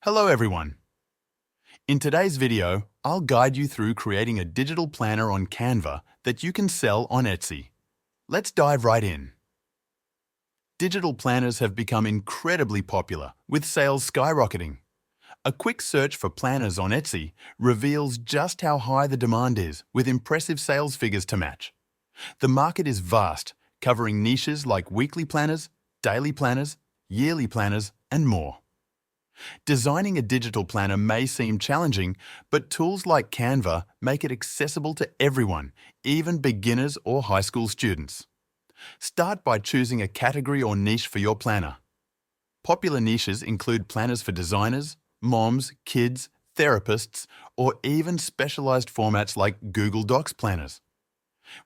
Hello everyone. In today's video, I'll guide you through creating a digital planner on Canva that you can sell on Etsy. Let's dive right in. Digital planners have become incredibly popular, with sales skyrocketing. A quick search for planners on Etsy reveals just how high the demand is, with impressive sales figures to match. The market is vast, covering niches like weekly planners, daily planners, yearly planners, and more. Designing a digital planner may seem challenging, but tools like Canva make it accessible to everyone, even beginners or high school students. Start by choosing a category or niche for your planner. Popular niches include planners for designers, moms, kids, therapists, or even specialized formats like Google Docs planners.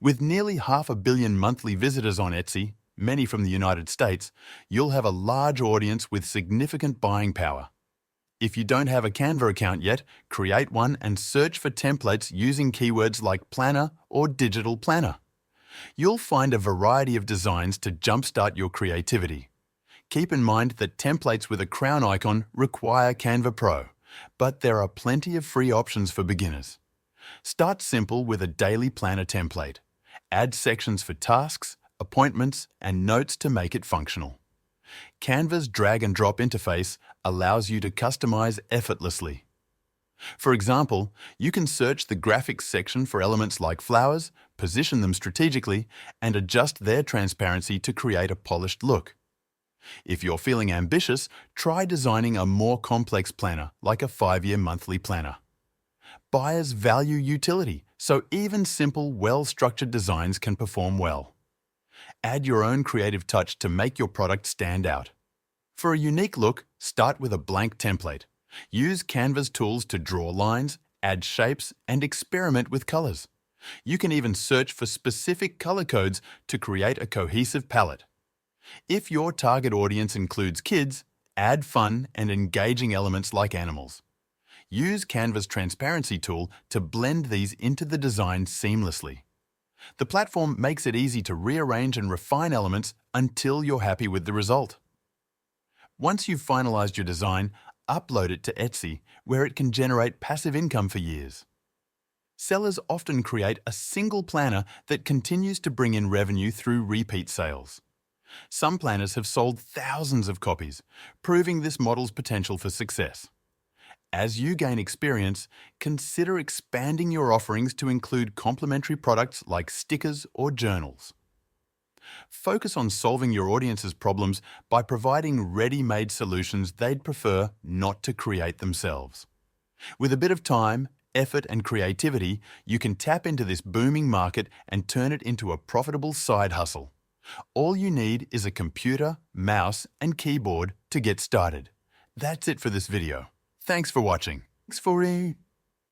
With nearly 500 million monthly visitors on Etsy, many from the United States, you'll have a large audience with significant buying power. If you don't have a Canva account yet, create one and search for templates using keywords like planner or digital planner. You'll find a variety of designs to jumpstart your creativity. Keep in mind that templates with a crown icon require Canva Pro, but there are plenty of free options for beginners. Start simple with a daily planner template. Add sections for tasks, appointments, and notes to make it functional. Canva's drag and drop interface allows you to customize effortlessly. For example, you can search the graphics section for elements like flowers, position them strategically, and adjust their transparency to create a polished look. If you're feeling ambitious, try designing a more complex planner, like a 5-year monthly planner. Buyers value utility, so even simple, well-structured designs can perform well. Add your own creative touch to make your product stand out. For a unique look, start with a blank template. Use Canva's tools to draw lines, add shapes, and experiment with colors. You can even search for specific color codes to create a cohesive palette. If your target audience includes kids, add fun and engaging elements like animals. Use Canva's transparency tool to blend these into the design seamlessly. The platform makes it easy to rearrange and refine elements until you're happy with the result. Once you've finalized your design, upload it to Etsy, where it can generate passive income for years. Sellers often create a single planner that continues to bring in revenue through repeat sales. Some planners have sold thousands of copies, proving this model's potential for success. As you gain experience, consider expanding your offerings to include complementary products like stickers or journals. Focus on solving your audience's problems by providing ready-made solutions they'd prefer not to create themselves. With a bit of time, effort, and creativity, you can tap into this booming market and turn it into a profitable side hustle. All you need is a computer, mouse, and keyboard to get started. That's it for this video. Thanks for watching. Thanks for